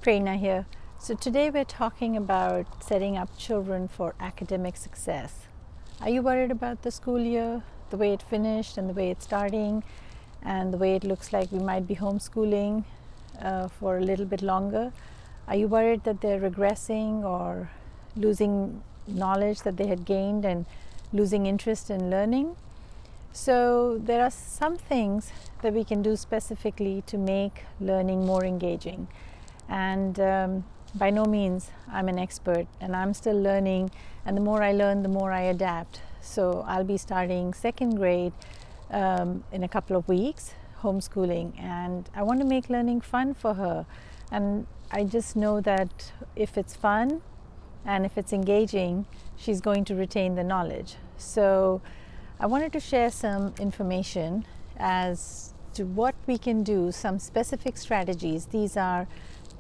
Prerna here. So today we're talking about setting up children for academic success. Are you worried about the school year, the way it finished and the way it's starting, and the way it looks like we might be homeschooling for a little bit longer? Are you worried that they're regressing or losing knowledge that they had gained and losing interest in learning? So there are some things that we can do specifically to make learning more engaging. And by no means I'm an expert, and I'm still learning, and the more I learn, the more I adapt. So I'll be starting second grade in a couple of weeks, homeschooling, and I want to make learning fun for her. And I just know that if it's fun and if it's engaging, she's going to retain the knowledge. So I wanted to share some information as to what we can do, some specific strategies. These are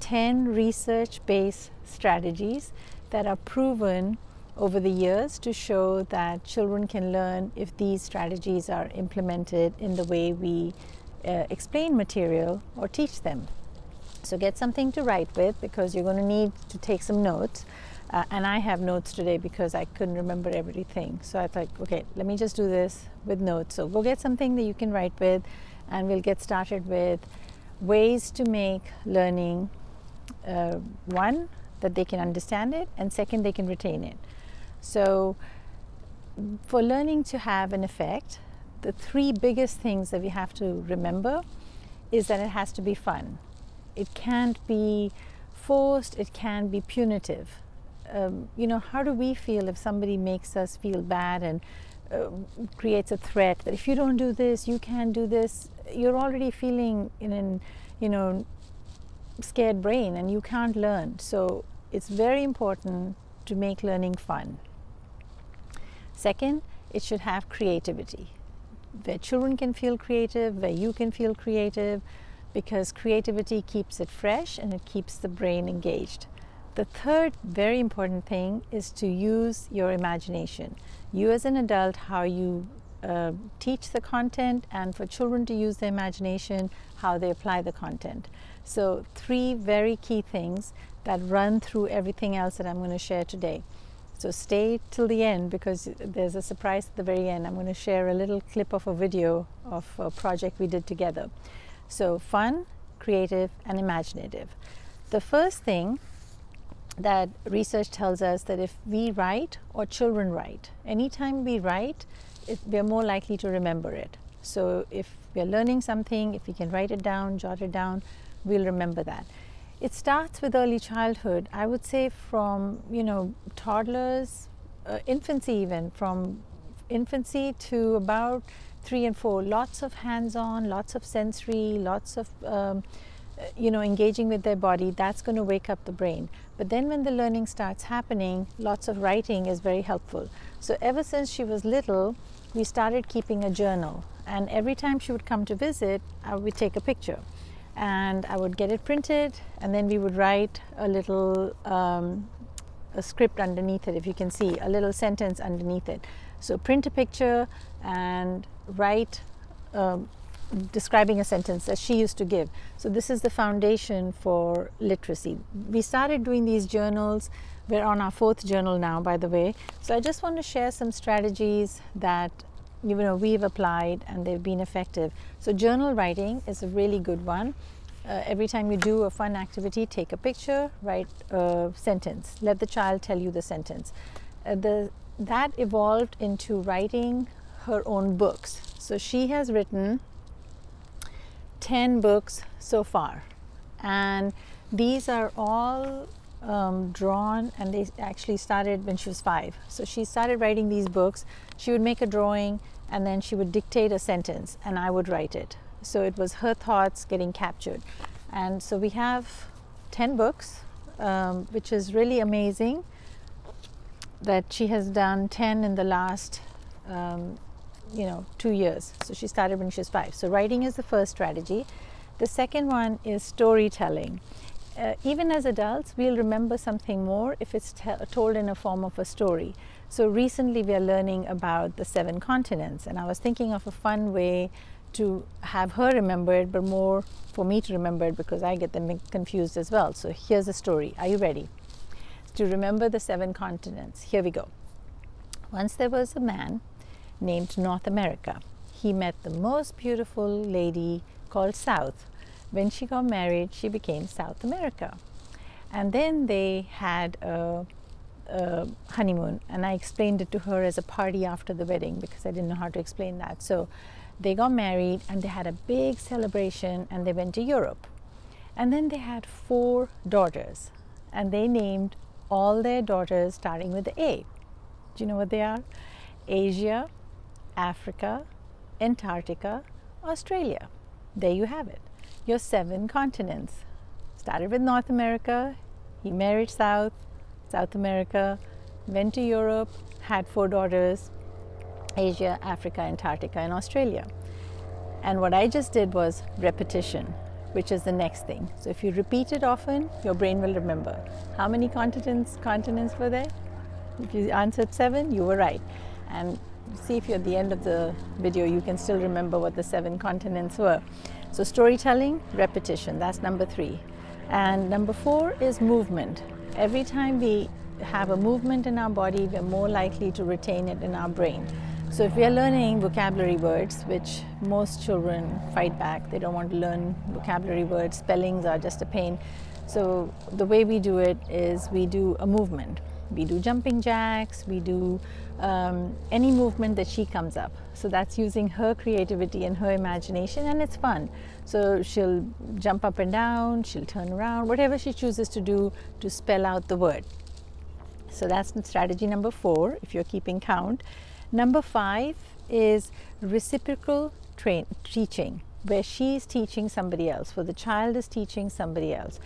10 research-based strategies that are proven over the years to show that children can learn if these strategies are implemented in the way we explain material or teach them. So get something to write with, because you're going to need to take some notes. And I have notes today because I couldn't remember everything. So I thought, okay, let me just do this with notes. So go get something that you can write with, and we'll get started with ways to make learning, one, that they can understand it, and second, they can retain it. So for learning to have an effect, the three biggest things that we have to remember is that it has to be fun. It can't be forced, it can be punitive. How do we feel if somebody makes us feel bad and creates a threat that if you don't do this, you can't do this? You're already feeling in an scared brain, and you can't learn. So it's very important to make learning fun. Second, it should have creativity, where children can feel creative, where you can feel creative, because creativity keeps it fresh and it keeps the brain engaged. The third very important thing is to use your imagination. You as an adult, how you teach the content, and for children to use their imagination, how they apply the content. So three very key things that run through everything else that I'm going to share today. So stay till the end, because there's a surprise at the very end. I'm going to share a little clip of a video of a project we did together. So fun, creative, and imaginative. The first thing that research tells us that if we write or children write, anytime we write, we're more likely to remember it. So if we're learning something, if we can write it down, jot it down, we'll remember that. It starts with early childhood. I would say from toddlers, infancy, even from infancy to about 3 and 4. Lots of hands-on, lots of sensory, lots of engaging with their body. That's going to wake up the brain. But then when the learning starts happening, lots of writing is very helpful. So ever since she was little, we started keeping a journal, and every time she would come to visit, I would take a picture and I would get it printed, and then we would write a little a script underneath it. If you can see, a little sentence underneath it. So print a picture and write describing a sentence that she used to give. So this is the foundation for literacy. We started doing these journals. We're on our 4th journal now, by the way. So I just want to share some strategies that we've applied and they've been effective. So journal writing is a really good one. Every time you do a fun activity, take a picture, write a sentence. Let the child tell you the sentence. That evolved into writing her own books. So she has written 10 books so far, and these are all drawn, and they actually started when she was 5. So she started writing these books. She would make a drawing, and then she would dictate a sentence, and I would write it. So it was her thoughts getting captured. And so we have 10 books, which is really amazing that she has done 10 in the last 2 years. So she started when she was 5. So writing is the first strategy. The second one is storytelling. Even as adults, we'll remember something more if it's told in a form of a story. So recently we are learning about the 7 continents, and I was thinking of a fun way to have her remember it, but more for me to remember it because I get them confused as well. So here's the story. Are you ready? To remember the 7 continents. Here we go. Once there was a man named North America. He met the most beautiful lady called South. When she got married, she became South America. And then they had a honeymoon, and I explained it to her as a party after the wedding because I didn't know how to explain that. So they got married and they had a big celebration and they went to Europe. And then they had 4 daughters, and they named all their daughters starting with the A. Do you know what they are? Asia, Africa, Antarctica, Australia. There you have it. Your 7 continents. Started with North America, he married South America, went to Europe, had 4 daughters, Asia, Africa, Antarctica, and Australia. And what I just did was repetition, which is the next thing. So if you repeat it often, your brain will remember. How many continents were there? If you answered 7, you were right. And see if you're at the end of the video, you can still remember what the 7 continents were. So storytelling, repetition, that's number 3. And number 4 is movement. Every time we have a movement in our body, we're more likely to retain it in our brain. So if we are learning vocabulary words, which most children fight back, they don't want to learn vocabulary words, spellings are just a pain. So the way we do it is we do a movement. We do jumping jacks, we do any movement that she comes up. So that's using her creativity and her imagination, and it's fun. So she'll jump up and down, she'll turn around, whatever she chooses to do to spell out the word. So that's strategy number 4, if you're keeping count. Number 5 is reciprocal teaching, where she's teaching somebody else, where the child is teaching somebody else.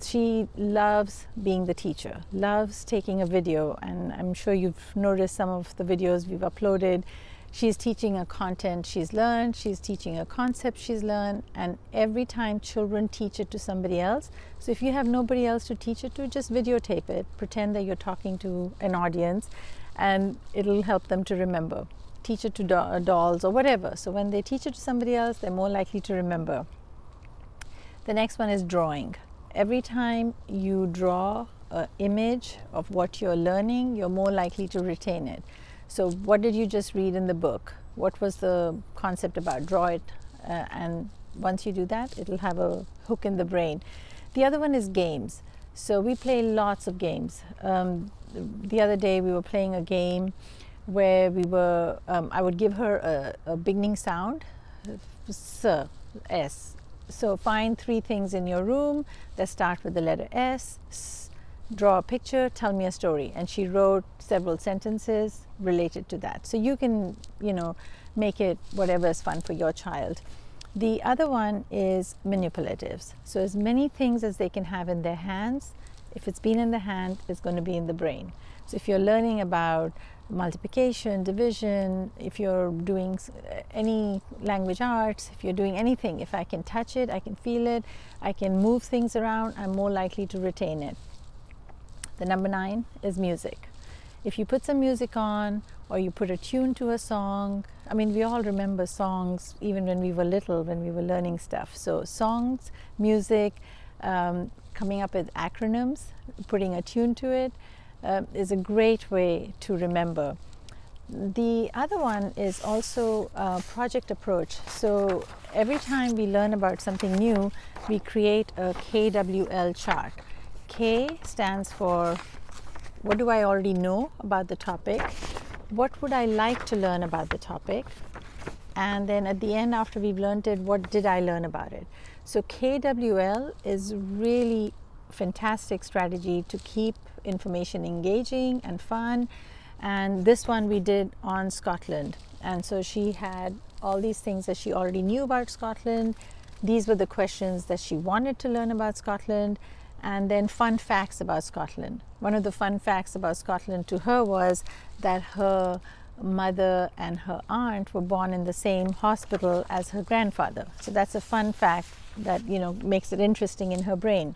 She loves being the teacher, loves taking a video, and I'm sure you've noticed some of the videos we've uploaded. She's teaching a content she's learned, she's teaching a concept she's learned, and every time children teach it to somebody else. So if you have nobody else to teach it to, just videotape it, pretend that you're talking to an audience, and it'll help them to remember. Teach it to dolls or whatever. So when they teach it to somebody else, they're more likely to remember. The next one is drawing. Every time you draw an image of what you're learning, you're more likely to retain it. So what did you just read in the book? What was the concept about? Draw it, and once you do that, it'll have a hook in the brain. The other one is games. So we play lots of games. The other day we were playing a game where we were, I would give her a beginning sound, S. So find 3 things in your room that start with the letter S, draw a picture, tell me a story. And she wrote several sentences related to that. So you can, make it whatever is fun for your child. The other one is manipulatives. So as many things as they can have in their hands, if it's been in the hand, it's going to be in the brain. So if you're learning about multiplication, division, if you're doing any language arts, if you're doing anything, if I can touch it, I can feel it, I can move things around, I'm more likely to retain it. The number 9 is music. If you put some music on, or you put a tune to a song, I mean, we all remember songs even when we were little, when we were learning stuff. So songs, music, coming up with acronyms, putting a tune to it, is a great way to remember. The other one is also a project approach. So every time we learn about something new, we create a KWL chart. K stands for what do I already know about the topic? What would I like to learn about the topic? And then at the end, after we've learned it, what did I learn about it? So KWL is really fantastic strategy to keep information engaging and fun. And this one we did on Scotland. And so she had all these things that she already knew about Scotland. These were the questions that she wanted to learn about Scotland. And then fun facts about Scotland. One of the fun facts about Scotland to her was that her mother and her aunt were born in the same hospital as her grandfather. So that's a fun fact that makes it interesting in her brain.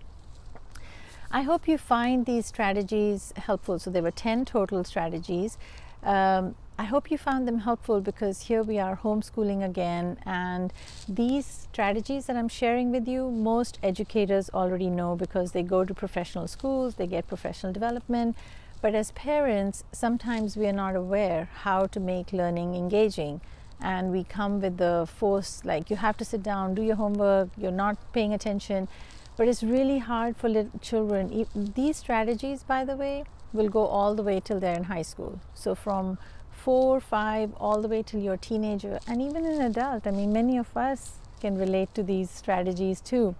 I hope you find these strategies helpful. So there were 10 total strategies. I hope you found them helpful, because here we are homeschooling again, and these strategies that I'm sharing with you, most educators already know because they go to professional schools, they get professional development. But as parents, sometimes we are not aware how to make learning engaging, and we come with the force, like you have to sit down, do your homework, you're not paying attention. But it's really hard for little children. These strategies, by the way, will go all the way till they're in high school. So from 4, 5, all the way till you're a teenager, and even an adult. I mean, many of us can relate to these strategies too.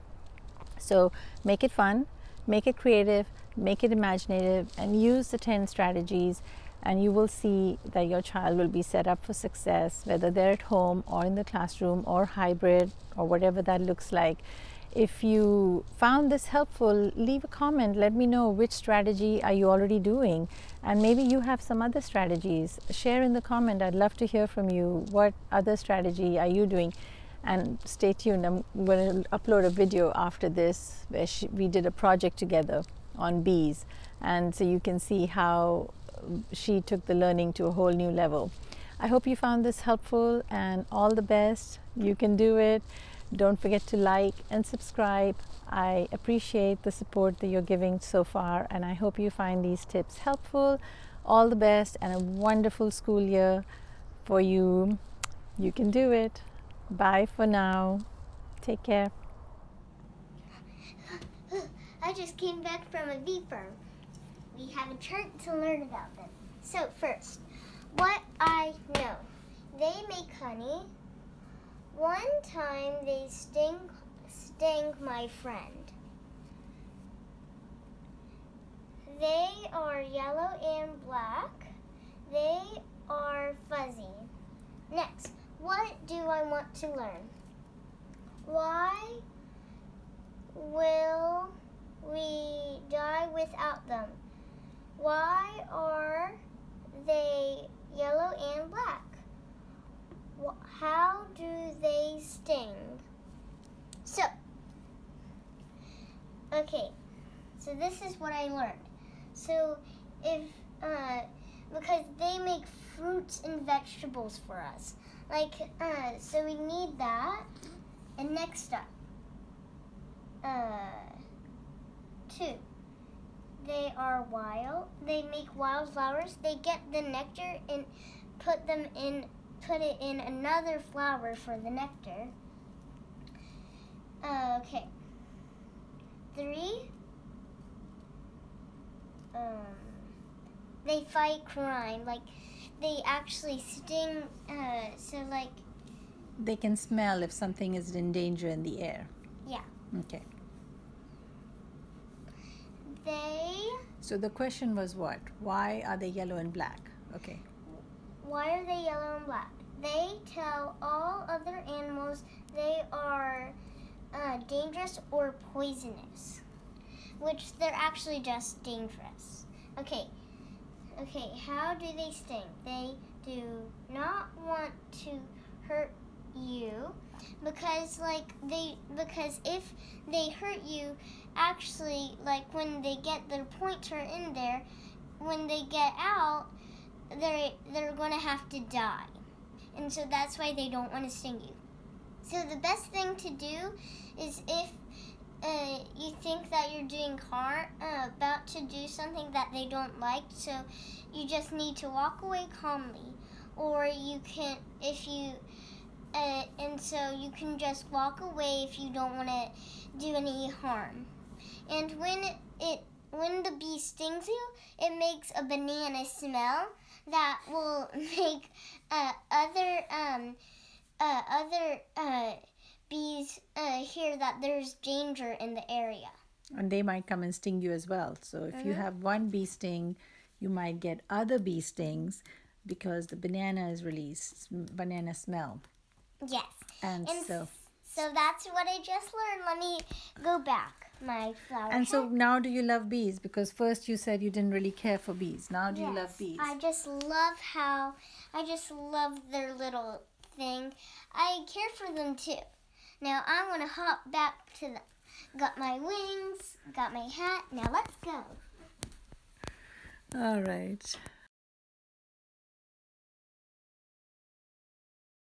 So make it fun, make it creative, make it imaginative, and use the 10 strategies, and you will see that your child will be set up for success, whether they're at home or in the classroom or hybrid or whatever that looks like. If you found this helpful, leave a comment. Let me know which strategy are you already doing, and maybe you have some other strategies. Share in the comment. I'd love to hear from you. What other strategy are you doing? And stay tuned. I'm going to upload a video after this where we did a project together on bees, and so you can see how she took the learning to a whole new level. I hope you found this helpful, and all the best. You can do it. Don't forget to like and subscribe. I appreciate the support that you're giving so far, and I hope you find these tips helpful. All the best, and a wonderful school year for you. You can do it. Bye for now. Take care. I just came back from a bee farm. We have a chart to learn about them. So first, what I know. They make honey. One time they sting my friend. They are yellow and black. They are fuzzy. Next, what do I want to learn? Why will we die without them? Why are they yellow and black? How do they sting? So this is what I learned. So because they make fruits and vegetables for us. So we need that. And next up, 2. They are wild. They make wildflowers. They get the nectar and put it in another flower for the nectar. 3. They fight crime. They actually sting. They can smell if something is in danger in the air. Yeah. Okay. So the question was what? Why are they yellow and black? Okay. Why are they yellow and black? They tell all other animals they are dangerous or poisonous, which they're actually just dangerous. Okay, how do they sting? They do not want to hurt you because if they hurt you, actually, when they get their pointer in there, when they get out, they're going to have to die. And so that's why they don't want to sting you. So the best thing to do is if you think that you're doing harm, about to do something that they don't like, so you just need to walk away calmly. Or you can, and so you can just walk away if you don't want to do any harm. And when the bee stings you, it makes a banana smell that will make other bees hear that there's danger in the area. And they might come and sting you as well. So if you have one bee sting, you might get other bee stings because the banana is released, banana smell. Yes. And so that's what I just learned. Let me go back. My flower. And so now do you love bees? Because first you said you didn't really care for bees. Now do you love bees? I just love their little thing. I care for them too. Now I'm going to hop back to them. Got my wings, got my hat. Now let's go. All right.